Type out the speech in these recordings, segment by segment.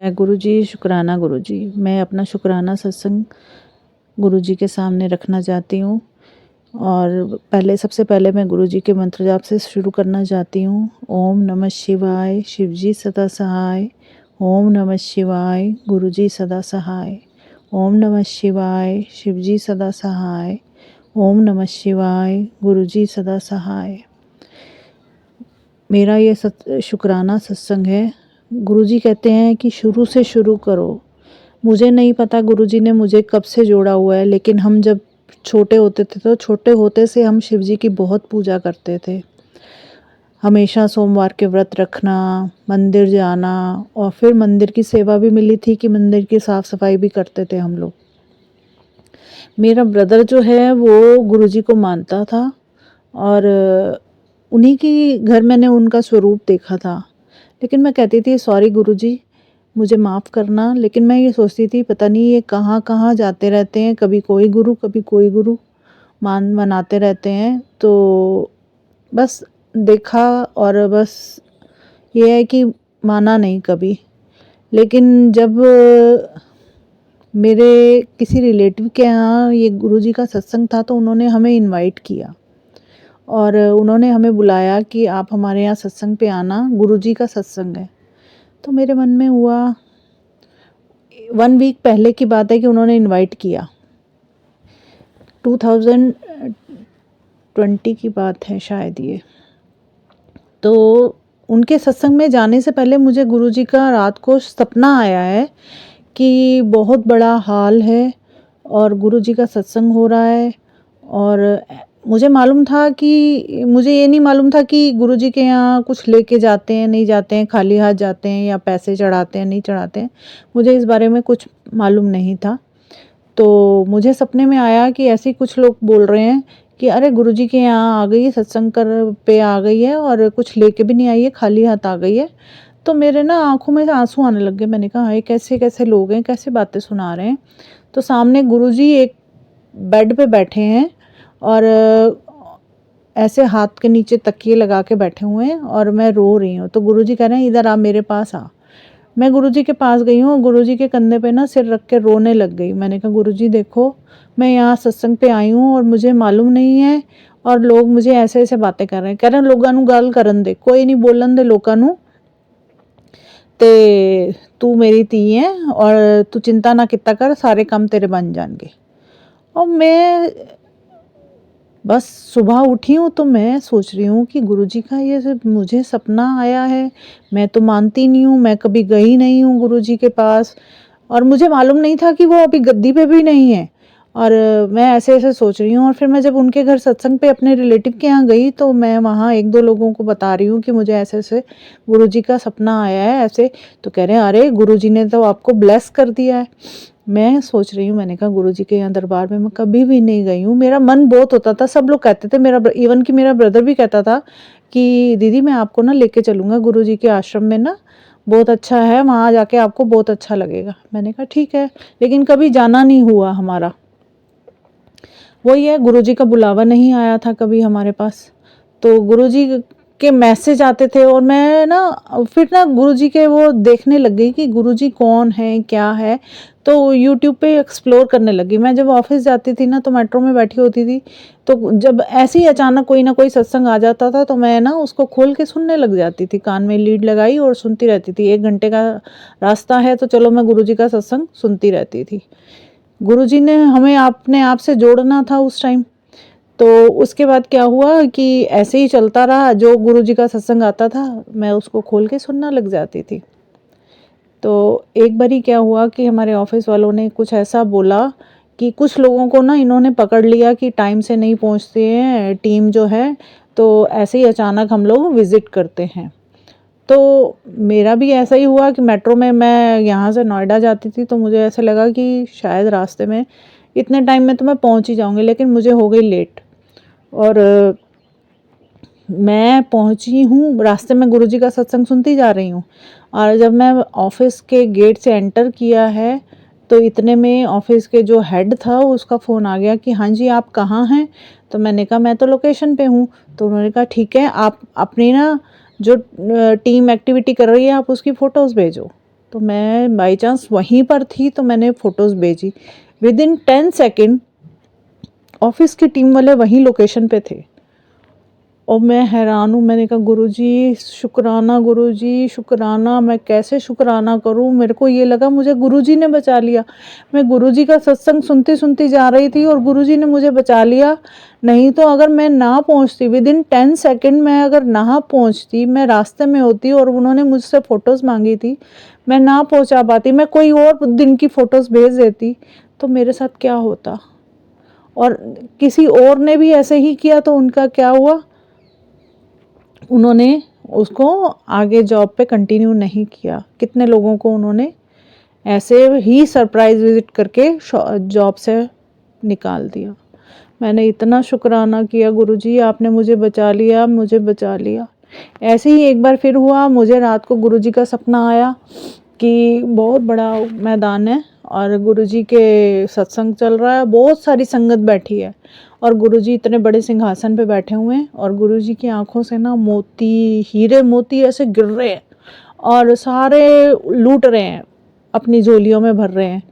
गुरुजी, शुक्राना गुरुजी। मैं अपना शुक्राना सत्संग गुरुजी के सामने रखना चाहती हूँ और सबसे पहले मैं गुरुजी के मंत्र जाप से शुरू करना चाहती हूँ। ओम नमः शिवाय, शिवजी सदा सहाय। ओम नमः शिवाय, गुरुजी सदा सहाय। ओम नमः शिवाय, शिवजी सदा सहाय। ओम नमः शिवाय, गुरुजी सदा सहाय। मेरा ये शुक्राना सत्संग है। गुरुजी कहते हैं कि शुरू से शुरू करो। मुझे नहीं पता गुरुजी ने मुझे कब से जोड़ा हुआ है, लेकिन हम जब छोटे होते थे तो छोटे होते से हम शिव जी की बहुत पूजा करते थे। हमेशा सोमवार के व्रत रखना, मंदिर जाना, और फिर मंदिर की सेवा भी मिली थी कि मंदिर की साफ़ सफाई भी करते थे हम लोग। मेरा ब्रदर जो है वो गुरुजी को मानता था और उन्हीं की घर मैंने उनका स्वरूप देखा था। लेकिन मैं कहती थी सॉरी गुरुजी, मुझे माफ़ करना। लेकिन मैं ये सोचती थी पता नहीं ये कहाँ कहाँ जाते रहते हैं, कभी कोई गुरु कभी कोई गुरु मनाते रहते हैं। तो बस देखा और बस ये है कि माना नहीं कभी। लेकिन जब मेरे किसी रिलेटिव के यहाँ ये गुरुजी का सत्संग था तो उन्होंने हमें इनवाइट किया और उन्होंने हमें बुलाया कि आप हमारे यहाँ सत्संग पे आना, गुरुजी का सत्संग है। तो मेरे मन में हुआ, 1 वीक पहले की बात है कि उन्होंने इनवाइट किया, 2020 की बात है शायद ये। तो उनके सत्संग में जाने से पहले मुझे गुरुजी का रात को सपना आया है कि बहुत बड़ा हॉल है और गुरुजी का सत्संग हो रहा है। और मुझे ये नहीं मालूम था कि गुरुजी के यहाँ कुछ लेके जाते हैं नहीं जाते हैं, खाली हाथ जाते हैं या पैसे चढ़ाते हैं नहीं चढ़ाते हैं, मुझे इस बारे में कुछ मालूम नहीं था। तो मुझे सपने में आया कि ऐसे कुछ लोग बोल रहे हैं कि अरे गुरुजी के यहाँ आ गई है, सत्संग कर पे आ गई है और कुछ लेके भी नहीं आई है, खाली हाथ आ गई है। तो मेरे ना आँखों में से आँसू आने लग गए। मैंने कहा हाय कैसे कैसे लोग हैं, कैसे बातें सुना रहे हैं। तो सामने गुरुजी एक बेड पे बैठे हैं और ऐसे हाथ के नीचे तकिए लगा के बैठे हुए हैं और मैं रो रही हूँ। तो गुरुजी कह रहे हैं इधर आ, मेरे पास आ। मैं गुरुजी के पास गई हूँ और गुरुजी के कंधे पे ना सिर रख के रोने लग गई। मैंने कहा गुरुजी देखो, मैं यहाँ सत्संग पे आई हूँ और मुझे मालूम नहीं है और लोग मुझे ऐसे ऐसे बातें कर रहे हैं। कह रहे हैं लोगों नू गल करन दे, कोई नहीं बोलन दे लोगों नू, ते तू मेरी धी है और तू चिंता ना किता कर, सारे काम तेरे बन जाएंगे। और मैं बस सुबह उठी हूँ तो मैं सोच रही हूँ कि गुरुजी का ये मुझे सपना आया है। मैं तो मानती नहीं हूँ, मैं कभी गई नहीं हूँ गुरुजी के पास और मुझे मालूम नहीं था कि वो अभी गद्दी पे भी नहीं है। और मैं ऐसे ऐसे सोच रही हूँ और फिर मैं जब उनके घर सत्संग पे अपने रिलेटिव के यहाँ गई तो मैं वहाँ 1-2 लोगों को बता रही हूँ कि मुझे ऐसे ऐसे गुरुजी का सपना आया है ऐसे। तो कह रहे हैं अरे गुरुजी ने तो आपको ब्लेस कर दिया है। मैं सोच रही हूँ, मैंने कहा गुरुजी के यहाँ दरबार में मैं कभी भी नहीं गई हूँ। मेरा मन बहुत होता था, सब लोग कहते थे, इवन कि मेरा ब्रदर भी कहता था कि दीदी मैं आपको ना लेके चलूँगा गुरुजी के आश्रम में, ना बहुत अच्छा है, वहाँ जाके आपको बहुत अच्छा लगेगा। मैंने कहा ठीक है, लेकिन कभी जाना नहीं हुआ हमारा। वही है, गुरुजी का बुलावा नहीं आया था कभी हमारे पास। तो गुरुजी के मैसेज आते थे और मैं ना फिर ना गुरुजी के वो देखने लग गई कि गुरुजी कौन है क्या है। तो यूट्यूब पे एक्सप्लोर करने लगी। मैं जब ऑफिस जाती थी ना तो मेट्रो में बैठी होती थी, तो जब ऐसे ही अचानक कोई ना कोई सत्संग आ जाता था तो मैं ना उसको खोल के सुनने लग जाती थी, कान में लीड लगाई और सुनती रहती थी। 1 घंटे का रास्ता है तो चलो मैं गुरुजी का सत्संग सुनती रहती थी। गुरुजी ने हमें अपने आप से जोड़ना था उस टाइम। तो उसके बाद क्या हुआ कि ऐसे ही चलता रहा, जो गुरुजी का सत्संग आता था मैं उसको खोल के सुनना लग जाती थी। तो एक बारी क्या हुआ कि हमारे ऑफिस वालों ने कुछ ऐसा बोला कि कुछ लोगों को ना इन्होंने पकड़ लिया कि टाइम से नहीं पहुंचते हैं टीम जो है, तो ऐसे ही अचानक हम लोग विज़िट करते हैं। तो मेरा भी ऐसा ही हुआ कि मेट्रो में मैं यहाँ से नोएडा जाती थी तो मुझे ऐसा लगा कि शायद रास्ते में इतने टाइम में तो मैं पहुँच ही जाऊँगी, लेकिन मुझे हो गई लेट। और मैं पहुंची हूँ, रास्ते में गुरुजी का सत्संग सुनती जा रही हूँ और जब मैं ऑफिस के गेट से एंटर किया है तो इतने में ऑफिस के जो हेड था उसका फ़ोन आ गया कि हाँ जी आप कहाँ हैं। तो मैंने कहा मैं तो लोकेशन पे हूँ। तो उन्होंने कहा ठीक है, आप अपनी ना जो टीम एक्टिविटी कर रही है आप उसकी फ़ोटोज़ भेजो। तो मैं बाई चांस वहीं पर थी तो मैंने फ़ोटोज़ भेजी। विदिन 10 सेकंड ऑफ़िस की टीम वाले वहीं लोकेशन पे थे और मैं हैरान हूँ। मैंने कहा गुरुजी शुक्राना, गुरुजी शुक्राना, मैं कैसे शुक्राना करूँ? मेरे को ये लगा मुझे गुरुजी ने बचा लिया। मैं गुरुजी का सत्संग सुनती-सुनती जा रही थी और गुरुजी ने मुझे बचा लिया। नहीं तो अगर मैं ना पहुँचती, विदिन 10 सेकंड मैं अगर ना पहुँचती, मैं रास्ते में होती और उन्होंने मुझसे फ़ोटोज़ माँगी थी, मैं ना पहुँचा पाती, मैं कोई और दिन की फ़ोटोज़ भेज देती, तो मेरे साथ क्या होता? और किसी और ने भी ऐसे ही किया तो उनका क्या हुआ? उन्होंने उसको आगे जॉब पे कंटिन्यू नहीं किया। कितने लोगों को उन्होंने ऐसे ही सरप्राइज़ विज़िट करके जॉब से निकाल दिया। मैंने इतना शुक्राना किया, गुरुजी आपने मुझे बचा लिया, मुझे बचा लिया। ऐसे ही एक बार फिर हुआ, मुझे रात को गुरुजी का सपना आया कि बहुत बड़ा मैदान है और गुरुजी के सत्संग चल रहा है, बहुत सारी संगत बैठी है और गुरुजी इतने बड़े सिंहासन पे बैठे हुए हैं और गुरुजी की आंखों से ना मोती, हीरे मोती ऐसे गिर रहे हैं और सारे लूट रहे हैं, अपनी झोलियों में भर रहे हैं।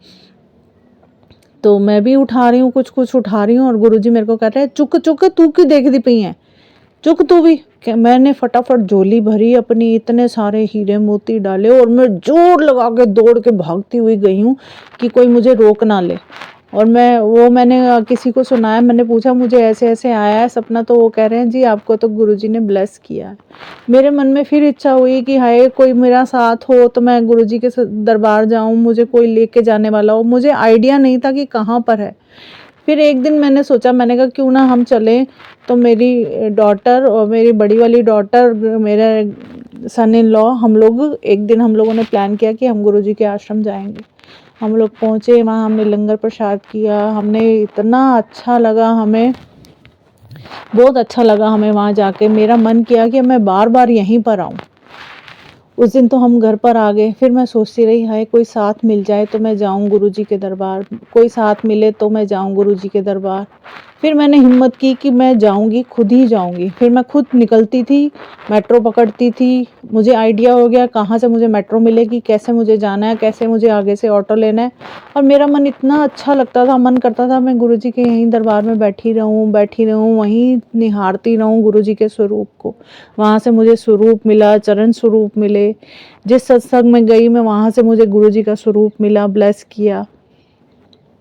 तो मैं भी उठा रही हूँ, कुछ उठा रही हूँ और गुरुजी मेरे को कह रहे हैं चुक चुक तू की देखती पई है, चुक तू भी। मैंने फटाफट झोली भरी अपनी, इतने सारे हीरे मोती डाले और मैं जोर लगा के दौड़ के भागती हुई गई हूँ कि कोई मुझे रोक ना ले। और मैंने किसी को सुनाया, मैंने पूछा मुझे ऐसे ऐसे आया है सपना, तो वो कह रहे हैं जी आपको तो गुरुजी ने ब्लेस किया है। मेरे मन में फिर इच्छा हुई कि हाय कोई मेरा साथ हो तो मैं गुरुजी के दरबार जाऊं, मुझे कोई लेके जाने वाला हो। मुझे आइडिया नहीं था कि कहाँ पर है। फिर एक दिन मैंने सोचा, मैंने कहा क्यों ना हम चलें। तो मेरी डॉटर और मेरी बड़ी वाली डॉटर, मेरा सन इन लॉ, हम लोगों ने प्लान किया कि हम गुरुजी के आश्रम जाएंगे। हम लोग पहुँचे वहाँ, हमने लंगर प्रसाद किया, हमने इतना अच्छा लगा, हमें बहुत अच्छा लगा हमें वहाँ जाके। मेरा मन किया कि मैं बार बार यहीं पर आऊँ। उस दिन तो हम घर पर आ गए। फिर मैं सोचती रही हाय कोई साथ मिल जाए तो मैं जाऊं गुरुजी के दरबार, कोई साथ मिले तो मैं जाऊं गुरुजी के दरबार। फिर मैंने हिम्मत की कि मैं जाऊंगी, खुद ही जाऊंगी। फिर मैं खुद निकलती थी, मेट्रो पकड़ती थी। मुझे आइडिया हो गया कहाँ से मुझे मेट्रो मिलेगी, कैसे मुझे जाना है, कैसे मुझे आगे से ऑटो लेना है। और मेरा मन इतना अच्छा लगता था, मन करता था मैं गुरुजी के यहीं दरबार में बैठी रहूं, वहीं निहारती रहूं गुरुजी के स्वरूप को। वहाँ से मुझे स्वरूप मिला, चरण स्वरूप मिले। जिस सत्संग में गई मैं, वहाँ से मुझे गुरुजी का स्वरूप मिला, ब्लेस किया।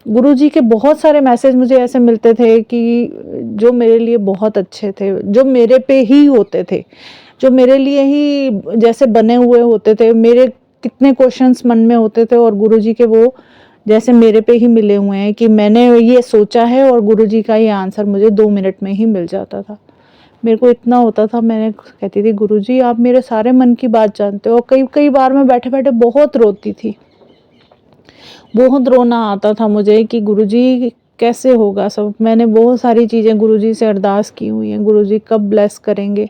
गुरुजी के बहुत सारे मैसेज मुझे ऐसे मिलते थे कि जो मेरे लिए बहुत अच्छे थे, जो मेरे पे ही होते थे, जो मेरे लिए ही जैसे बने हुए होते थे। मेरे कितने क्वेश्चंस मन में होते थे और गुरुजी के वो जैसे मेरे पे ही मिले हुए हैं कि मैंने ये सोचा है और गुरुजी का ये आंसर मुझे 2 मिनट में ही मिल जाता था। मेरे को इतना होता था, मैंने कहती थी गुरुजी आप मेरे सारे मन की बात जानते हो। कई कई बार मैं बैठे बैठे बहुत रोती थी, बहुत रोना आता था मुझे कि गुरुजी कैसे होगा सब। मैंने बहुत सारी चीज़ें गुरुजी से अरदास की हुई हैं, गुरुजी कब ब्लेस करेंगे।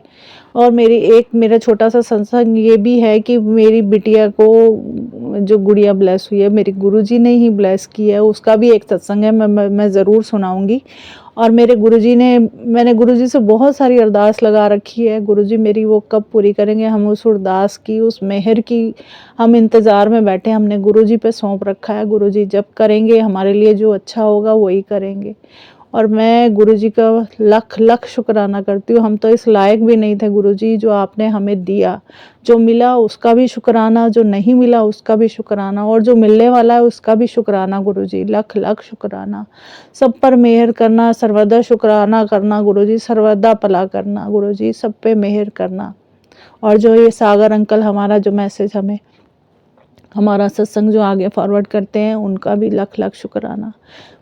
और मेरा छोटा सा सत्संग ये भी है कि मेरी बिटिया को जो गुड़िया ब्लेस हुई है, मेरी गुरुजी ने ही ब्लेस की है। उसका भी एक सत्संग है, मैं ज़रूर सुनाऊंगी। और मैंने गुरुजी से बहुत सारी अरदास लगा रखी है, गुरुजी मेरी वो कब पूरी करेंगे। हम उस अरदास की, उस मेहर की हम इंतज़ार में बैठे। हमने गुरुजी पे सौंप रखा है, गुरुजी जब करेंगे हमारे लिए जो अच्छा होगा वही करेंगे। और मैं गुरुजी का लख लख शुक्राना करती हूँ। हम तो इस लायक भी नहीं थे गुरुजी, जो आपने हमें दिया। जो मिला उसका भी शुक्राना, जो नहीं मिला उसका भी शुक्राना, और जो मिलने वाला है उसका भी शुक्राना गुरुजी, लख लख शुक्राना। सब पर मेहर करना, सर्वदा शुक्राना करना गुरुजी, सर्वदा भला करना गुरुजी, सब पे मेहर करना। और जो ये सागर अंकल हमारा जो मैसेज हमारा सत्संग जो आगे फॉरवर्ड करते हैं, उनका भी लख लख शुक्राना।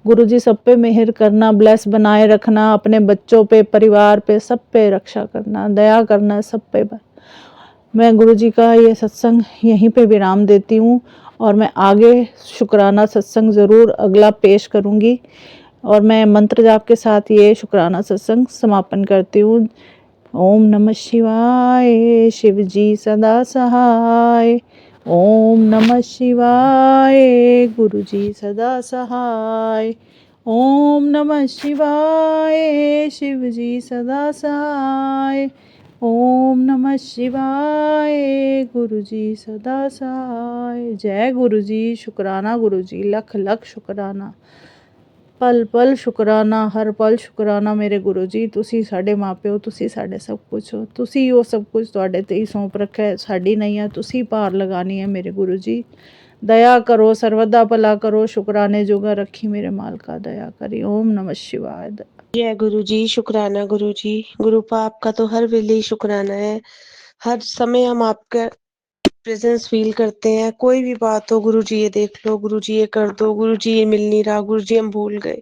गुरुजी सब पे मेहर करना, ब्लेस बनाए रखना, अपने बच्चों पे, परिवार पे, सब पे रक्षा करना, दया करना सब पे। मैं गुरुजी का ये सत्संग यहीं पे विराम देती हूँ और मैं आगे शुक्राना सत्संग ज़रूर अगला पेश करूँगी। और मैं मंत्र जाप के साथ ये शुक्राना सत्संग समापन करती हूँ। ओम नमः शिवाय, शिव जी सदा सहाय। ओम नमः शिवाय, गुरु जी सदा सहाय। ओम नमः शिवाय, शिव जी सदा सहाय। ओम नमः शिवाय। गुरु जी सदा सहाय। जय गुरु जी। शुक्राना गुरु जी, लख लख शुक्राना। पल पल शुक्राना, हर पल शुक्राना मेरे गुरु जी। तुसी साडे माँ प्यो, तुसी साडे सब कुछ हो। तुसी हो सब कुछ, तुहाडे ते ही सौंप रखा है। साडी नहीं है, तुसी पार लगानी है मेरे गुरु जी। दया करो, सर्वदा भला करो। शुक्राने जोगा रखी मेरे मालका, दया करी। ओम नमः शिवाय। जय गुरु जी। शुक्राना गुरु जी। गुरुपा आपका तो हर वेले ही शुक्राना है। हर समय हम आपका प्रेजेंस फील करते हैं। कोई भी बात हो, गुरु जी ये देख लो, गुरु जी ये कर दो, गुरु जी ये मिल नहीं रहा, गुरु जी हम भूल गए।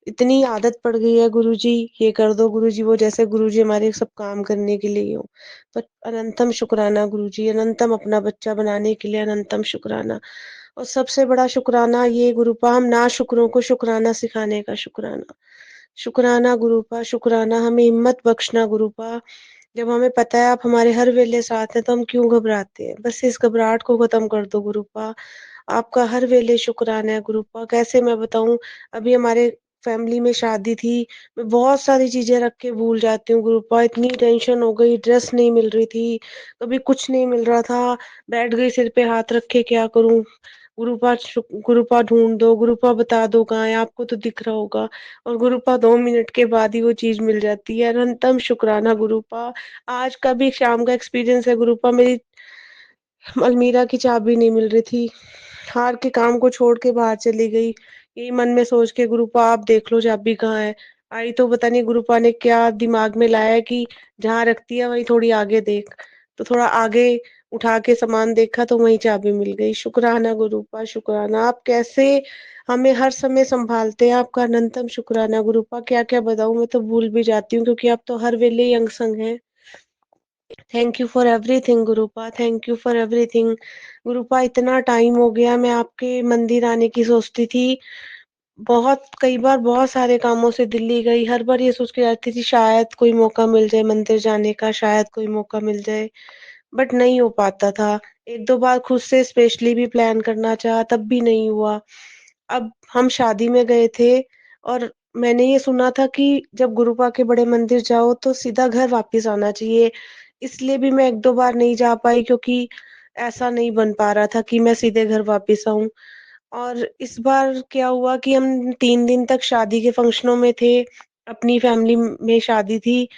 इतनी आदत पड़ गई है, गुरु जी ये कर दो, गुरु जी वो, जैसे गुरु जी हमारे सब काम करने के लिए हो। पर अनंतम शुक्राना गुरु जी, अनंतम अपना बच्चा बनाने के लिए अनंतम शुक्राना। और सबसे बड़ा शुक्राना ये गुरुपा, हम ना शुक्रों को शुक्राना सिखाने का शुक्राना। शुक्राना गुरुपा, शुक्राना, हमें हिम्मत बख्शना गुरुपा। जब हमें पता है आप हमारे हर वेले साथ हैं, तो हम क्यों घबराते हैं? बस इस घबराहट को खत्म कर दो गुरुपा। आपका हर वेले शुक्राना है गुरुपा। कैसे मैं बताऊं, अभी हमारे फैमिली में शादी थी, मैं बहुत सारी चीजें रख के भूल जाती हूँ गुरुपा। इतनी टेंशन हो गई, ड्रेस नहीं मिल रही थी, कभी कुछ नहीं मिल रहा था, बैठ गई सिर पे हाथ रख के, क्या करूं? गुरुपा ढूंढ दो, गुरुपा बता दो कहाँ है, आपको तो दिख रहा होगा। और गुरुपा 2 मिनट के बाद ही वो चीज मिल जाती है। अनंतम शुक्राना गुरुपा। आज का भी शाम का एक्सपीरियंस है गुरुपा, मेरी अलमीरा की चाबी नहीं मिल रही थी, हार के काम को छोड़ के बाहर चली गई, यही मन में सोच के, गुरुपा आप देख लो चाबी कहाँ है। आई तो पता नहीं गुरुपा ने क्या दिमाग में लाया कि जहाँ रखती है वहीं थोड़ी आगे देख, तो थोड़ा आगे उठा के सामान देखा तो वहीं चाबी मिल गई। शुक्राना गुरुपा, शुक्राना। आप कैसे हमें हर समय संभालते हैं, आपका अनंतम शुक्राना गुरुपा। क्या क्या बताऊं, मैं तो भूल भी जाती हूँ, क्योंकि आप तो हर वेले ही अंग संग हैं। Thank you for everything Gurupa, thank you for everything Gurupa. इतना टाइम हो गया, मैं आपके मंदिर आने की सोचती थी, बहुत कई बार बहुत सारे कामों से दिल्ली गई, हर बार ये सोच के जाती थी शायद कोई मौका मिल जाए मंदिर जाने का, शायद कोई मौका मिल जाए, बट नहीं हो पाता था। एक दो बार खुद से स्पेशली भी प्लान करना चाहा, तब भी नहीं हुआ। अब हम शादी में गए थे, और मैंने ये सुना था कि जब गुरुपा के बड़े मंदिर जाओ तो सीधा घर वापस आना चाहिए, इसलिए भी मैं एक दो बार नहीं जा पाई, क्योंकि ऐसा नहीं बन पा रहा था कि मैं सीधे घर वापस आऊं। और इस बार क्या हुआ कि हम 3 दिन तक शादी के फंक्शनों में थे, अपनी फैमिली में शादी थी,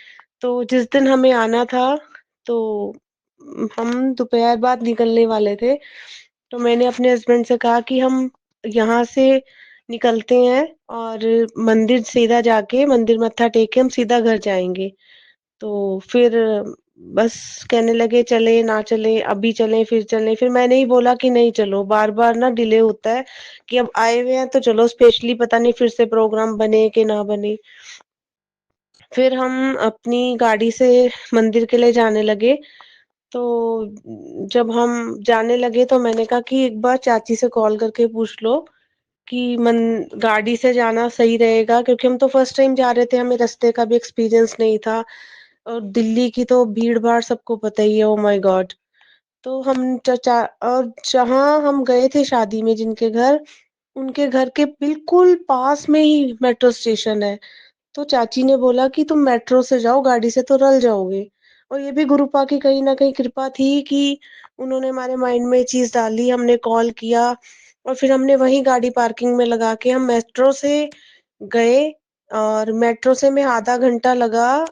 तो जिस दिन हमें आना था, तो हम दोपहर बाद निकलने वाले थे। तो मैंने अपने हस्बैंड से कहा कि हम यहाँ से निकलते हैं, और मंदिर सीधा जाके मंदिर मत्था टेक के हम सीधा घर जाएंगे। तो फिर बस कहने लगे चले ना चले, अभी चलें फिर चलें। फिर मैंने ही बोला कि नहीं चलो, बार बार ना डिले होता है, कि अब आए हुए हैं तो चलो स्पेशली, पता नहीं फिर से प्रोग्राम बने कि ना बने। फिर हम अपनी गाड़ी से मंदिर के लिए जाने लगे। तो जब हम जाने लगे तो मैंने कहा कि एक बार चाची से कॉल करके पूछ लो कि मन गाड़ी से जाना सही रहेगा, क्योंकि हम तो फर्स्ट टाइम जा रहे थे, हमें रास्ते का भी एक्सपीरियंस नहीं था, और दिल्ली की तो भीड़ भाड़ सबको पता ही है, ओ माय गॉड। तो हम चचा, और जहाँ हम गए थे शादी में जिनके घर, उनके घर के बिल्कुल पास में ही मेट्रो स्टेशन है। तो चाची ने बोला कि तुम मेट्रो से जाओ, गाड़ी से तो रल जाओगे। और ये भी गुरुपा की कहीं ना कहीं कृपा थी कि उन्होंने हमारे माइंड में ये चीज डाली, हमने कॉल किया, और फिर हमने वहीं गाड़ी पार्किंग में लगा के हम मेट्रो से गए। और मेट्रो से हमें आधा घंटा लगा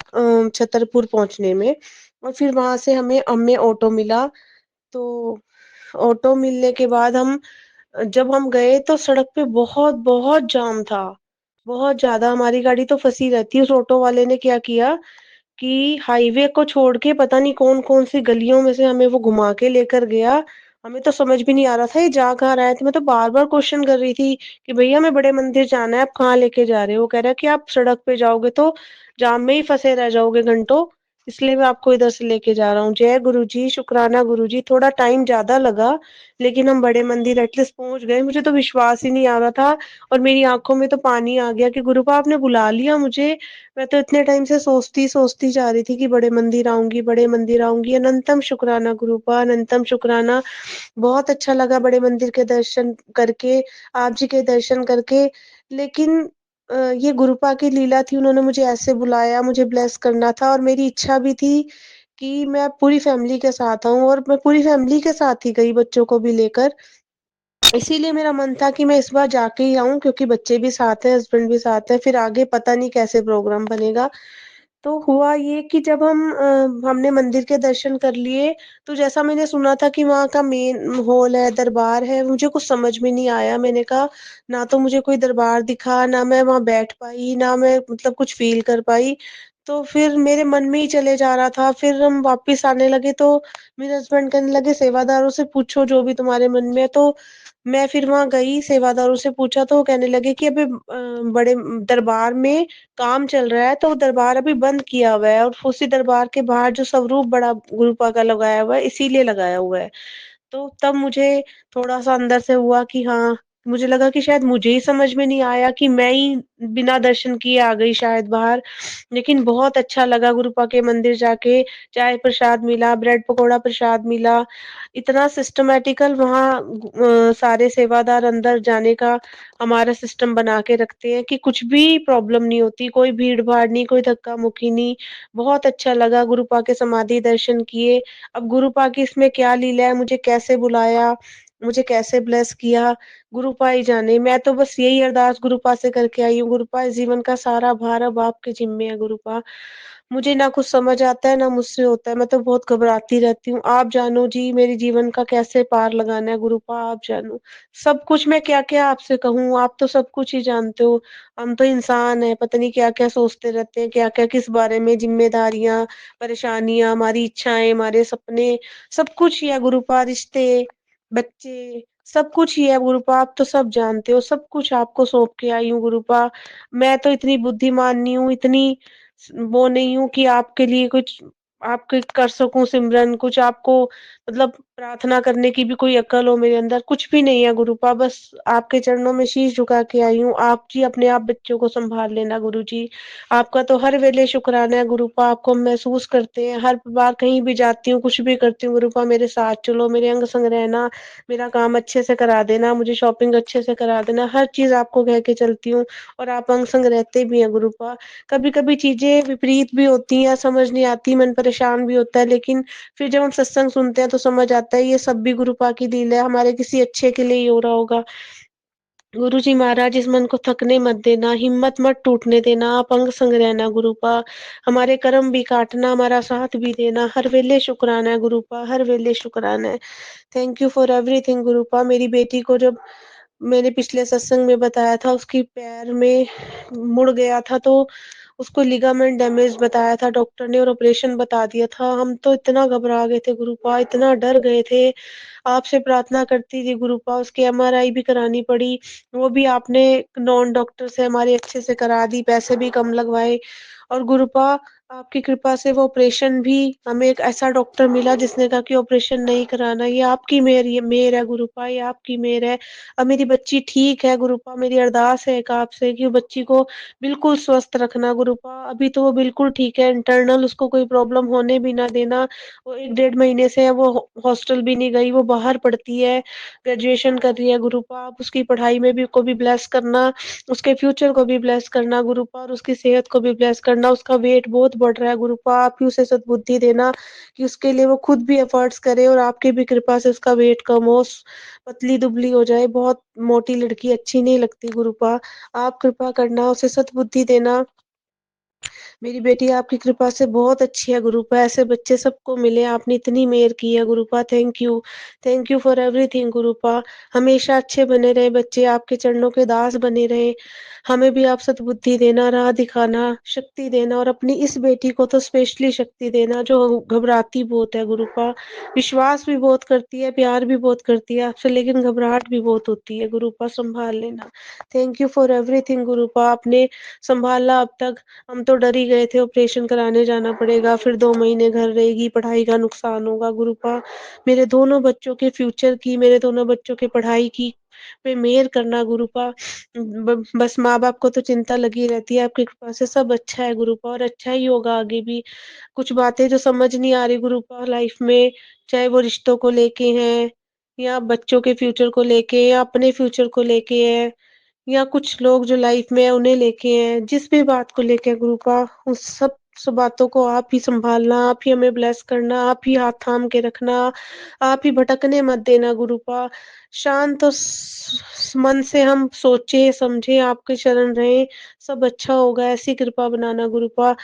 छतरपुर पहुंचने में, और फिर वहां से हमें ऑटो मिला। तो ऑटो मिलने के बाद जब हम गए तो सड़क पे बहुत बहुत जाम था, बहुत ज्यादा। हमारी गाड़ी तो फंसी रहती है। उस ऑटो वाले ने क्या किया कि हाईवे को छोड़ के पता नहीं कौन कौन सी गलियों में से हमें वो घुमा के लेकर गया। हमें तो समझ भी नहीं आ रहा था ये जा कहाँ रहा है, तो मैं तो बार बार क्वेश्चन कर रही थी कि भैया हमें बड़े मंदिर जाना है, आप कहाँ लेके जा रहे हो? वो कह रहा है कि आप सड़क पे जाओगे तो जाम में ही फंसे रह जाओगे घंटों, इसलिए मैं आपको इधर से लेके जा रहा हूँ। जय गुरु जी, शुक्राना गुरु जी। थोड़ा टाइम ज्यादा लगा, लेकिन हम बड़े मंदिर एटलीस्ट पहुंच गए। मुझे तो विश्वास ही नहीं आ रहा था, और मेरी आंखों में तो पानी आ गया कि गुरुपा आपने बुला लिया मुझे। मैं तो इतने टाइम से सोचती सोचती जा रही थी कि बड़े मंदिर आऊंगी, बड़े मंदिर आऊंगी। अनंतम शुक्राना गुरुपा, अनंतम शुक्राना। बहुत अच्छा लगा बड़े मंदिर के दर्शन करके, आप जी के दर्शन करके। लेकिन ये गुरुपा की लीला थी, उन्होंने मुझे ऐसे बुलाया, मुझे ब्लेस करना था, और मेरी इच्छा भी थी कि मैं पूरी फैमिली के साथ आऊँ और मैं पूरी फैमिली के साथ ही गई बच्चों को भी लेकर। इसीलिए मेरा मन था कि मैं इस बार जाके ही आऊँ क्योंकि बच्चे भी साथ हैं, हस्बैंड भी साथ हैं, फिर आगे पता नहीं कैसे प्रोग्राम बनेगा। तो हुआ ये कि जब हमने मंदिर के दर्शन कर लिए, तो जैसा मैंने सुना था कि वहाँ का मेन हॉल है, दरबार है, मुझे कुछ समझ में नहीं आया। मैंने कहा, ना तो मुझे कोई दरबार दिखा, ना मैं वहाँ बैठ पाई, ना मैं मतलब कुछ फ़ील कर पाई। तो फिर मेरे मन में ही चले जा रहा था, फिर हम वापस आने लगे तो मेरे हस्बैंड कहने लगे, "सेवादारों से पूछो जो भी तुम्हारे मन में है।" तो मैं फिर वहाँ गई, सेवादारों से पूछा तो वो कहने लगे कि अभी बड़े दरबार में काम चल रहा है, तो वो दरबार अभी बंद किया हुआ है और उसी दरबार के बाहर जो स्वरूप बड़ा गुरुपा का लगाया हुआ है, इसीलिए लगाया हुआ है। तो तब मुझे थोड़ा-सा अंदर से हुआ कि हाँ, मुझे लगा कि शायद मुझे ही समझ में नहीं आया कि मैं ही बिना दर्शन किए आ गई शायद बाहर। लेकिन बहुत अच्छा लगा गुरुपा के मंदिर जाके, चाय प्रसाद मिला, ब्रेड पकोड़ा प्रसाद मिला। इतना सिस्टमैटिकल वहाँ सारे सेवादार अंदर जाने का हमारा सिस्टम बना के रखते हैं कि कुछ भी प्रॉब्लम नहीं होती, कोई भीड़-भाड़ नहीं, कोई धक्का-मुक्की नहीं। बहुत अच्छा लगा गुरुपा के समाधि दर्शन किए। अब गुरुपा की इसमें क्या लीला है, मुझे कैसे बुलाया, मुझे कैसे ब्लेस किया, गुरुपा ही जाने। मैं तो बस यही अरदास गुरुपा से करके आई हूँ, गुरुपा इस जीवन का सारा भार अब आपके ज़िम्मे है गुरुपा। मुझे ना कुछ समझ आता है, ना मुझसे होता है, मैं तो बहुत घबराती रहती हूँ। आप जानो जी मेरे जीवन का कैसे पार लगाना है गुरुपा, आप जानो। सब कुछ मैं क्या-क्या आपसे कहूँ, आप तो सब कुछ ही जानते हो। हम तो इंसान हैं, पता नहीं क्या-क्या सोचते रहते हैं, क्या-क्या किस बारे में ज़िम्मेदारियाँ, परेशानियाँ, हमारी इच्छाएँ, हमारे सपने, सब कुछ ही है गुरुपा, रिश्ते, बच्चे, सब कुछ ही है गुरुपा, आप तो सब जानते हो, सब कुछ आपको सौंप के आई हूँ गुरुपा। मैं तो इतनी बुद्धिमान नहीं हूँ, इतनी वो नहीं हूँ कि आपके लिए कुछ आपके कर सकूँ सिमरन, कुछ आपको मतलब प्रार्थना करने की भी कोई अक्ल हो मेरे अंदर, कुछ भी नहीं है गुरुपा, बस आपके चरणों में शीश झुका के आई हूँ। आप जी अपने आप बच्चों को सँभाल लेना गुरुजी। आपका तो हर वेले शुक्राना है गुरुपा, आपको हम महसूस करते हैं, हर बार कहीं भी जाती हूँ, कुछ भी करती हूँ गुरुपा मेरे साथ चलो, मेरे अंग-संग रहना, मेरा काम अच्छे से करा देना, मुझे शॉपिंग अच्छे से करा देना, हर चीज़ आपको कह के चलती हूँ और आप अंग-संग रहते भी हैं गुरुपा। कभी-कभी चीज़ें विपरीत भी होती हैं, समझ नहीं आती, मन परेशान भी होता है, लेकिन फिर जब हम सत्संग सुनते हैं तो समझ आता है ये सब भी गुरुपा की लीला है, हमारे किसी अच्छे के लिए ही हो रहा होगा। गुरुजी महाराज इस मन को थकने मत देना, हिम्मत मत टूटने देना, आप अंग संग रहना गुरुपा। हमारे कर्म भी काटना, हमारा साथ भी देना, हर वेले शुक्राना है गुरुपा, हर वेले शुक्राना है। Thank you for everything गुरुपा। मेरी बेटी को जब मैंने पिछले सत्संग में बताया था उसकी पैर में मुड़ गया था तो उसको लिगामेंट डैमेज बताया था डॉक्टर ने और ऑपरेशन बता दिया था। हम तो इतना घबरा गए थे गुरुपा, इतना डर गए थे। आपसे प्रार्थना करती थी गुरुपा, उसकी एमआरआई भी करानी पड़ी, वो भी आपने नॉन डॉक्टर से हमारे अच्छे से करा दी, पैसे भी कम लगवाए और गुरुपा आपकी कृपा से वो ऑपरेशन भी हमें एक ऐसा डॉक्टर मिला जिसने कहा कि ऑपरेशन नहीं कराना, ये आपकी मेहर ये मेहर है गुरुपा, ये आपकी मेहर है। अब मेरी बच्ची ठीक है गुरुपा, मेरी अरदास है एक आपसे कि बच्ची को बिल्कुल स्वस्थ रखना गुरुपा, अभी तो वो बिल्कुल ठीक है, इंटरनल उसको कोई प्रॉब्लम होने भी ना देना। वो 1 डेढ़ महीने से है वो हॉस्टल भी नहीं गई, वो बाहर पढ़ती है, ग्रेजुएशन कर रही है गुरुपा, आप उसकी पढ़ाई में भी को भी ब्लेस करना, उसके फ्यूचर को भी ब्लेस करना गुरुपा और उसकी सेहत को भी ब्लेस करना। उसका वेट बहुत बढ़ रहा है गुरुपा, आप ही उसे सद्बुद्धि देना कि उसके लिए वो खुद भी एफर्ट्स करे और आपकी भी कृपा से उसका वेट कम हो, पतली-दुबली हो जाए, बहुत मोटी लड़की अच्छी नहीं लगती गुरुपा। आप कृपा करना, उसे सद्बुद्धि देना। मेरी बेटी आपकी कृपा से बहुत अच्छी है गुरुपा, ऐसे बच्चे सबको मिले, आपने इतनी मेहर की है Gurupa, thank you. Thank you for everything Gurupa. हमेशा अच्छे बने रहें बच्चे, आपके चरणों के दास बने रहें। हमें भी आप सद्बुद्धि देना, राह दिखाना, शक्ति देना और अपनी इस बेटी को तो स्पेशली शक्ति देना जो घबराती बहुत है गुरुपा। विश्वास भी बहुत करती है, प्यार भी बहुत करती है आपसे, लेकिन घबराहट भी बहुत होती है गुरुपा, सँभाल लेना। थैंक यू फॉर एवरीथिंग गुरुपा, आपने सँभाला अब तक। हम तो डर ही गए थे ऑपरेशन कराने जाना पड़ेगा, फिर 2 महीने घर रहेगी, पढ़ाई का नुकसान होगा गुरुपा। मेरे दोनों बच्चों के फ्यूचर की, मेरे दोनों बच्चों की पढ़ाई की पे मेहर करना गुरुपा। बस माँ-बाप को तो चिंता लगी रहती है, आपकी कृपा से सब अच्छा है गुरुपा और अच्छा ही होगा आगे भी। कुछ बातें जो समझ नहीं आ रही गुरुपा लाइफ में, चाहे वो रिश्तों को लेके हैं या बच्चों के फ्यूचर को लेके या अपने फ्यूचर को लेके है या कुछ लोग जो लाइफ में है उन्हें लेके हैं, जिस भी बात को लेके गुरुपा उस सब सब बातों को आप ही संभालना, आप ही हमें ब्लेस करना, आप ही हाथ थाम के रखना, आप ही भटकने मत देना गुरुपा। शांत और मन से हम सोचे समझे आपके शरण रहे, सब अच्छा होगा, ऐसी कृपा बनाना गुरुपा।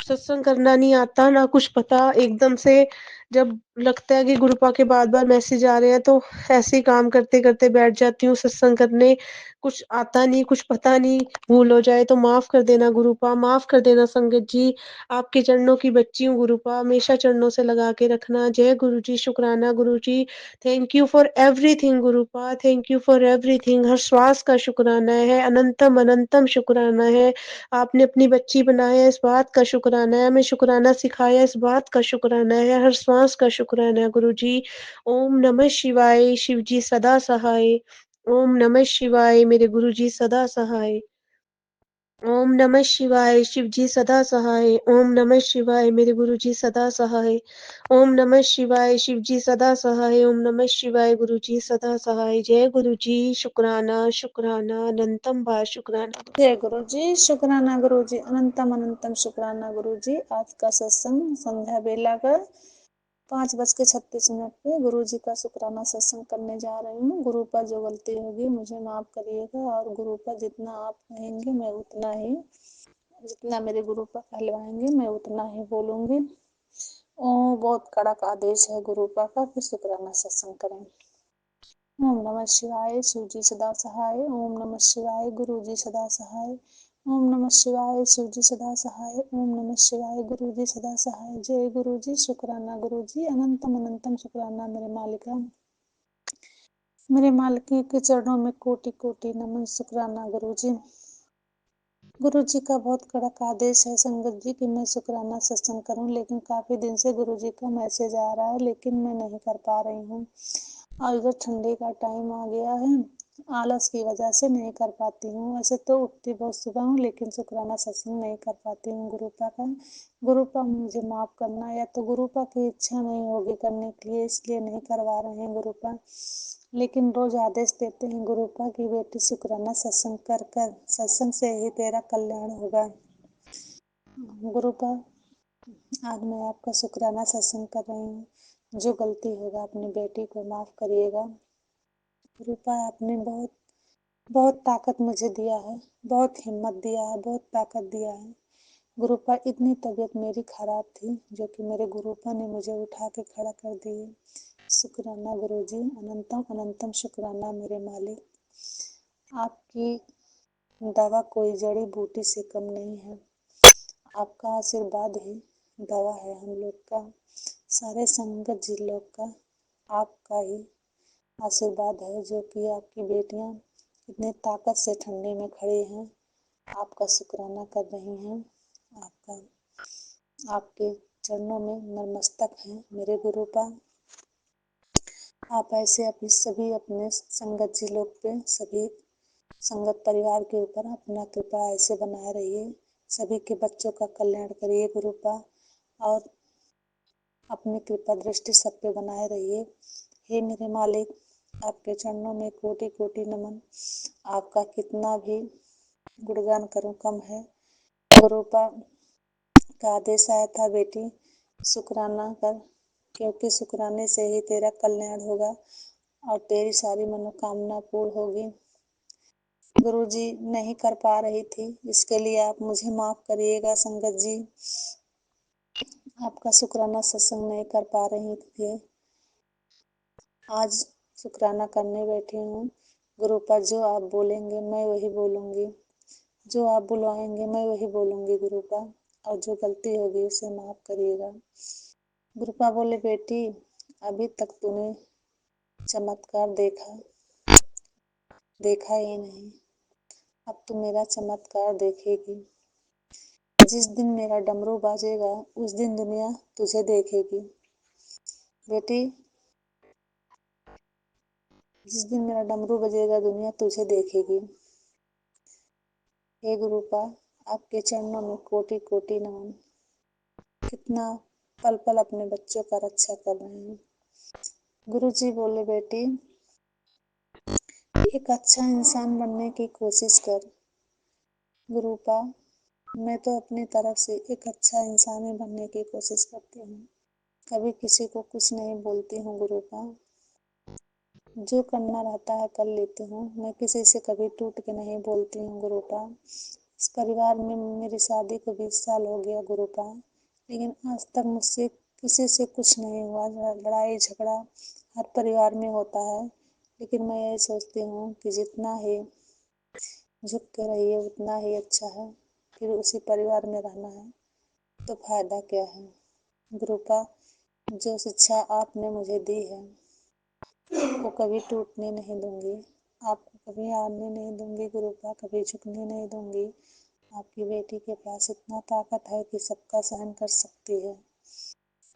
सत्संग करना नहीं आता, ना कुछ पता, एकदम से जब लगता है कि गुरुपा के बार-बार मैसेज आ रहे हैं, तो ऐसे ही काम करते-करते बैठ जाती हूँ सत्संग करने। कुछ आता नहीं, कुछ पता नहीं, भूल हो जाए तो माफ़ कर देना गुरुपा, माफ़ कर देना संगत जी। आपके चरणों की बच्ची हूँ गुरुपा, हमेशा चरणों से लगा के रखना। जय गुरु जी, शुक्राना Guru ji. Thank you for everything Gurupa, thank you for everything. हर श्वास का शुक्राना है, अनंतम अनंतम शुक्राना है। आपने अपनी बच्ची बनाया इस बात का शुक्राना है, हमें शुक्राना सिखाया इस बात का शुक्राना है, हर श्वास का शुक्राना है गुरुजी। ओम नमः शिवाय, शिव जी सदा सहाय। ओम नमः शिवाय, मेरे गुरुजी सदा सहाय। ओम नमः शिवाय, शिव जी सदा सहाय। ओम नमः शिवाय, मेरे गुरुजी सदा सहाय। ओम नमः शिवाय, शिव जी सदा सहाय। ओम नमः शिवाय, गुरुजी सदा सहाय। जय गुरुजी, शुक्राना, शुक्राना, अनंतम बा शुक्राना। जय गुरु जी, शुक्राना गुरु जी, अनंतम अनंतम शुक्राना गुरु जी। आज का सत्संग संध्या बेला का 5:36 पे गुरु जी का शुक्राना सत्संग करने जा रही हूँ। गुरु पर जो गलती होगी मुझे माफ करिएगा, और गुरु पर जितना आप कहेंगे मैं उतना ही, जितना मेरे गुरु पर कहलवाएंगे मैं उतना ही बोलूंगी। ओ बहुत कड़क आदेश है गुरु का कि शुक्राना सत्संग करें। ओम नमः शिवाय, शिव जी सदा सहाय। ओम नमः शिवाय, गुरु जी सदा सहाय। ओम नमः शिवाय, शिव जी सदा सहाय। ओम नमः शिवाय, गुरु जी सदा सहाय। जय गुरु जी, शुक्राना गुरु जी, अनंतम अनंतम शुक्राना मेरे मालिका। मेरे मालिक के चरणों में कोटि कोटि नमन, शुक्राना गुरु जी। गुरु जी का बहुत कड़क आदेश है संगत जी कि मैं शुक्राना सत्संग करूं, लेकिन काफी दिन से गुरु जी का मैसेज आ रहा है, लेकिन मैं नहीं कर पा रही हूँ। और इधर ठंडी का टाइम आ गया है, आलस की वजह से नहीं कर पाती हूँ। वैसे तो उठती बहुत सुबह हूँ, लेकिन शुक्राना सत्संग नहीं कर पाती हूँ गुरुपा का। गुरुपा मुझे माफ करना, या तो गुरुपा की इच्छा नहीं होगी करने के लिए, इसलिए नहीं करवा रहे हैं गुरुपा। लेकिन रोज आदेश देते हैं गुरुपा की बेटी शुक्राना सत्संग कर कर, सत्संग से ही तेरा कल्याण होगा। गुरुपा आज मैं आपका शुक्राना सत्संग कर रही हूँ। जो गलती होगा अपनी बेटी को माफ करिएगा। गुरुपा आपने बहुत बहुत ताकत मुझे दिया है, बहुत हिम्मत दिया है, बहुत ताकत दिया है। गुरुपा इतनी तबीयत मेरी खराब थी, जो कि मेरे गुरुपा ने मुझे उठा के खड़ा कर दिए। शुक्राना गुरुजी, अनंतम अनंतम शुक्राना मेरे मालिक। आपकी दवा कोई जड़ी बूटी से कम नहीं है। आपका आशीर्वाद ही दवा है हम लोग का, सारे संगत जी लोग का आपका ही आशीर्वाद है, जो कि आपकी बेटियां इतने ताकत से ठंडी में खड़ी हैं, आपका शुक्राना कर रही हैं। आपका आपके चरणों में नतमस्तक हैं मेरे गुरुपा। आप ऐसे अपनी सभी अपने संगत जी लोग पे, सभी संगत परिवार के ऊपर अपना कृपा ऐसे बनाए रहिए। सभी के बच्चों का कल्याण करिए गुरुपा, और अपनी कृपा दृष्टि सब पे बनाए रहिए। हे मेरे मालिक, आपके चरणों में कोटि कोटि नमन। आपका कितना भी गुणगान करूं कम है। गुरुपा का आदेश आया था बेटी शुक्राना कर, क्योंकि शुक्राने से ही तेरा कल्याण होगा और तेरी सारी मनोकामना पूर्ण होगी। गुरुजी नहीं कर पा रही थी, इसके लिए आप मुझे माफ करिएगा संगत जी। आपका शुक्राना सत्संग नहीं कर पा रही थी, आज शुक्राना करने बैठी हूँ। गुरुपा जो आप बोलेंगे मैं वही बोलूँगी, जो आप बुलवाएंगे मैं वही बोलूँगी गुरुपा, और जो गलती होगी उसे माफ करिएगा। गुरुपा बोले बेटी अभी तक तूने चमत्कार देखा ही नहीं, अब तू मेरा चमत्कार देखेगी। जिस दिन मेरा डमरू बाजेगा उस दिन दुनिया तुझे देखेगी बेटी। जिस दिन मेरा डमरू बजेगा दुनिया तुझे देखेगी। हे गुरुपा, आपके चरणों में कोटि कोटि नमन। कितना पल पल अपने बच्चों का रक्षा कर रहे हैं। गुरुजी बोले बेटी एक अच्छा इंसान बनने की कोशिश कर। गुरुपा मैं तो अपनी तरफ से एक अच्छा इंसान ही बनने की कोशिश करती हूँ। कभी किसी को कुछ नहीं बोलती हूँ गुरुपा। जो करना रहता है कर लेती हूँ। मैं किसी से कभी टूट के नहीं बोलती हूँ गुरुपा। इस परिवार में मेरी शादी को 20 साल हो गया गुरुपा, लेकिन आज तक मुझसे किसी से कुछ नहीं हुआ। लड़ाई झगड़ा हर परिवार में होता है, लेकिन मैं यही सोचती हूँ कि जितना ही झुक के रहिए उतना ही अच्छा है। फिर उसी परिवार में रहना है तो फायदा क्या है गुरुपा। जो शिक्षा आपने मुझे दी है वो कभी टूटने नहीं दूंगी। आपको कभी हारने नहीं दूंगी गुरुपा, कभी झुकने नहीं दूंगी। आपकी बेटी के पास इतना ताकत है कि सबका सहन कर सकती है।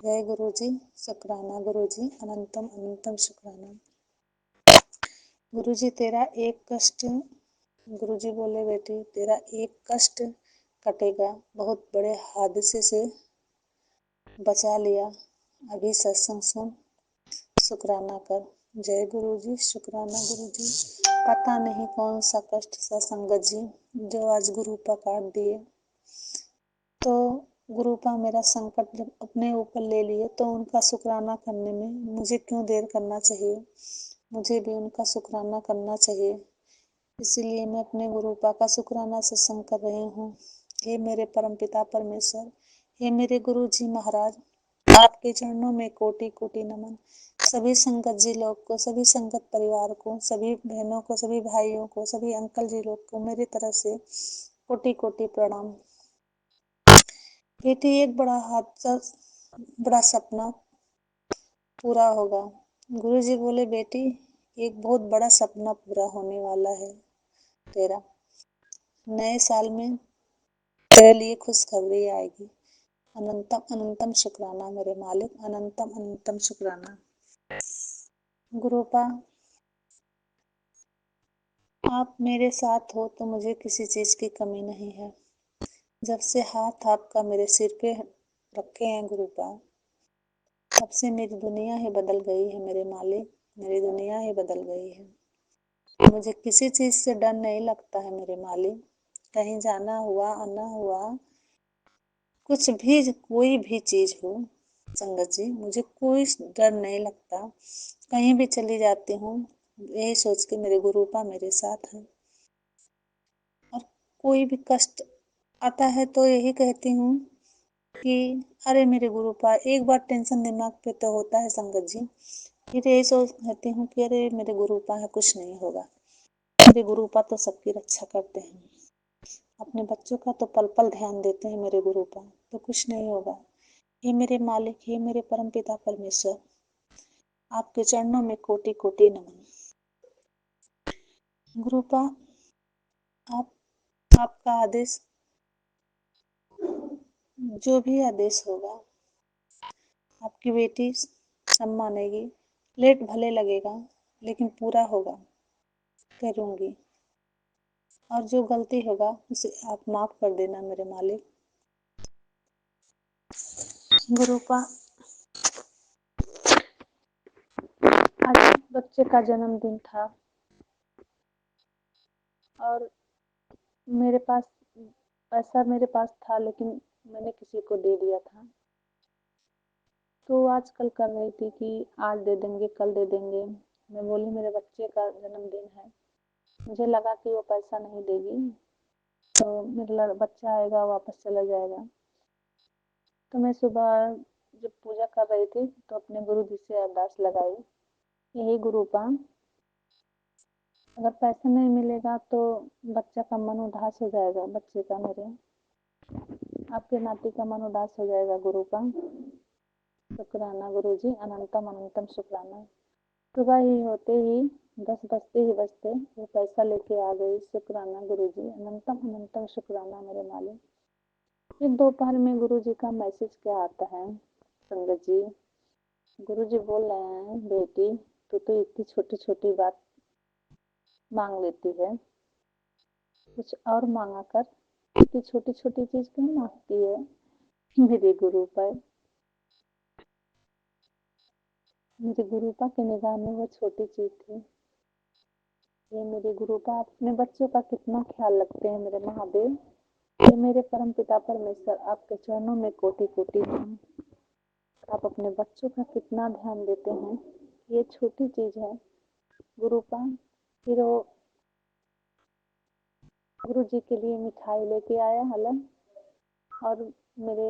जय गुरु जी, शुक्राना गुरु जी, अनंतम अनंतम शुक्राना। गुरु जी तेरा एक कष्ट, गुरु जी बोले बेटी तेरा एक कष्ट कटेगा। बहुत बड़े हादसे से बचा लिया। अभी सत्संग सुन, शुक्राना कर। जय गुरु जी, शुक्राना गुरु जी। पता नहीं कौन सा कष्ट सा संगत जी जो आज गुरुपा काट दिए। तो गुरुपा मेरा संकट जब अपने ऊपर ले लिए तो उनका शुक्राना करने में मुझे क्यों देर करना चाहिए। मुझे भी उनका शुक्राना करना चाहिए। इसीलिए मैं अपने गुरुपा का शुक्राना सत्संग कर रही हूँ। हे मेरे परमपिता परमेश्वर, हे मेरे गुरु जी महाराज, आपके चरणों में कोटि कोटि नमन। सभी संगत जी लोग को, सभी संगत परिवार को, सभी बहनों को, सभी भाइयों को, सभी अंकल जी लोग को मेरी तरफ से कोटि कोटि प्रणाम। बेटी एक बड़ा हादसा, बड़ा सपना पूरा होगा। गुरुजी बोले बेटी एक बहुत बड़ा सपना पूरा होने वाला है तेरा। नए साल में तेरे लिए खुशखबरी आएगी। अनंतम अनंतम शुक्राना मेरे मालिक, अनंतम अनंतम शुक्राना। गुरुपा आप मेरे साथ हो तो मुझे किसी चीज की कमी नहीं है। जब से हाथ आपका मेरे सिर पे रखे हैं गुरुपा, तब से मेरी दुनिया ही बदल गई है मेरे मालिक, मेरी दुनिया ही बदल गई है। मुझे किसी चीज से डर नहीं लगता है मेरे मालिक। कहीं जाना हुआ आना हुआ, कुछ भी कोई भी चीज हो संगत जी, मुझे कोई डर नहीं लगता। कहीं भी चली जाती हूँ यही सोच के मेरे गुरुपा मेरे साथ है। और कोई भी कष्ट आता है तो यही कहती हूँ कि अरे मेरे गुरुपा, एक बार टेंशन दिमाग पे तो होता है संगत जी। फिर यही सोचती हूँ कि अरे मेरे गुरुपा है कुछ नहीं होगा। मेरे गुरुपा तो सबकी रक्षा करते हैं। अपने बच्चों का तो पल पल ध्यान देते हैं मेरे गुरुपा, तो कुछ नहीं होगा। हे मेरे मालिक, हे मेरे परमपिता परमेश्वर, आपके चरणों में कोटि कोटि नमन। गुरुपा आप, आपका आदेश, जो भी आदेश होगा आपकी बेटी सब मानेगी। लेट भले लगेगा लेकिन पूरा होगा, करूँगी। और जो गलती होगा उसे आप माफ कर देना मेरे मालिक। गुरुपा आज बच्चे का जन्मदिन था और मेरे पास पैसा मेरे पास था, लेकिन मैंने किसी को दे दिया था। तो आजकल कर रही थी कि आज दे देंगे कल दे देंगे। मैं बोली मेरे बच्चे का जन्मदिन है, मुझे लगा कि वो पैसा नहीं देगी तो मेरा बच्चा आएगा वापस चला जाएगा। तो मैं सुबह जब पूजा कर रही थी तो अपने गुरु जी से अरदास लगाई, यही गुरुपा अगर पैसा नहीं मिलेगा तो बच्चा का मन उदास हो जाएगा, बच्चे का मेरे आपके नाती का मन उदास हो जाएगा गुरुपा। शुक्राना गुरु जी, अनंतम अनंतम शुक्राना। सुबह ही होते ही 10 बजते ही बजते वो पैसा लेके आ गई। शुक्राना गुरु जी, अनंतम अनंतम शुक्राना मेरे मालिक। फिर दोपहर में गुरु जी का मैसेज क्या आता है संगत जी। गुरु जी बोल रहे हैं बेटी तू तो इतनी छोटी छोटी बात मांग लेती है, कुछ और मांगा कर। इतनी छोटी छोटी चीज क्यों मांगती है मेरे गुरु पर। मेरे गुरुपा की निगाह में वो छोटी चीज थी। ये मेरे गुरुपा अपने बच्चों का कितना ख्याल रखते हैं मेरे महादेव। हे मेरे परमपिता परमेश्वर, आपके चरणों में कोटि कोटि नमन। आप अपने बच्चों का कितना ध्यान देते हैं, ये छोटी चीज है गुरुपा। फिर वो गुरु जी के लिए मिठाई लेके आया हलन, और मेरे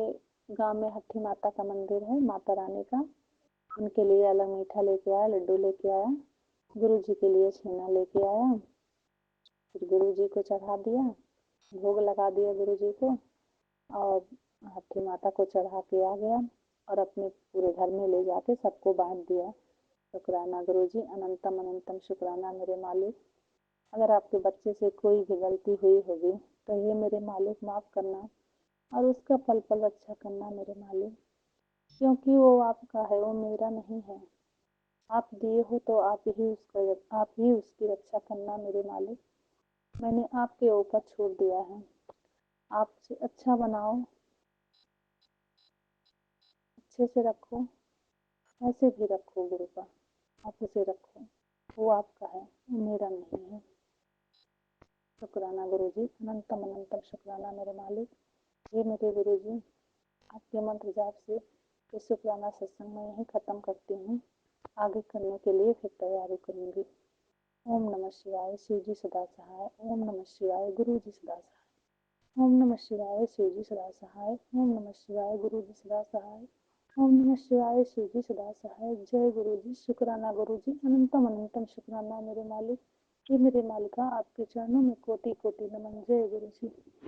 गांव में हट्ठी माता का मंदिर है, माता रानी का, उनके लिए अलग मीठा लेके आया, लड्डू लेके आया। गुरु जी के लिए छेना लेके आया, फिर गुरु जी को चढ़ा दिया, भोग लगा दिया गुरु जी को, और हट्ठी माता को चढ़ा के आ गया, और अपने पूरे घर में ले जाके सबको बांट दिया। शुक्राना गुरु जी, अनंतम अनंतम शुक्राना मेरे मालिक। अगर आपके बच्चे से कोई भी गलती हुई होगी तो ये मेरे मालिक माफ़ करना, और उसका पल पल अच्छा करना मेरे मालिक, क्योंकि वो आपका है, वो मेरा नहीं है। आप दिए हो तो आप ही उसकी रक्षा करना मेरे मालिक। मैंने आपके ऊपर छोड़ दिया है, आपसे अच्छा बनाओ, अच्छे से रखो, ऐसे भी रखो गुरु का, आप उसे रखो, वो आपका है, वो मेरा नहीं है। शुक्राना गुरु जी, अनंतम अनंतम शुक्राना मेरे मालिक। ये मेरे गुरु जी, आपके मंत्र जाप से ये शुक्राना सत्संग मैं यहीं ख़त्म करती हूँ। आगे करने के लिए फिर तैयारी करूँगी। ओम नमः शिवाय, शिव जी सदा सहाय। ओम नमः शिवाय, गुरु जी सदा सहाय। ओम नमः शिवाय, शिव जी सदा सहाय। ओम नमः शिवाय, गुरु जी सदा सहाय। ओम नमः शिवाय, शिव जी सदा सहाय। जय गुरु जी। शुक्राना गुरु जी, अनंतम अनंतम शुक्राना मेरे मालिक। ये मेरे मालिका, आपके चरणों में कोटि कोटि नमन। जय गुरु जी।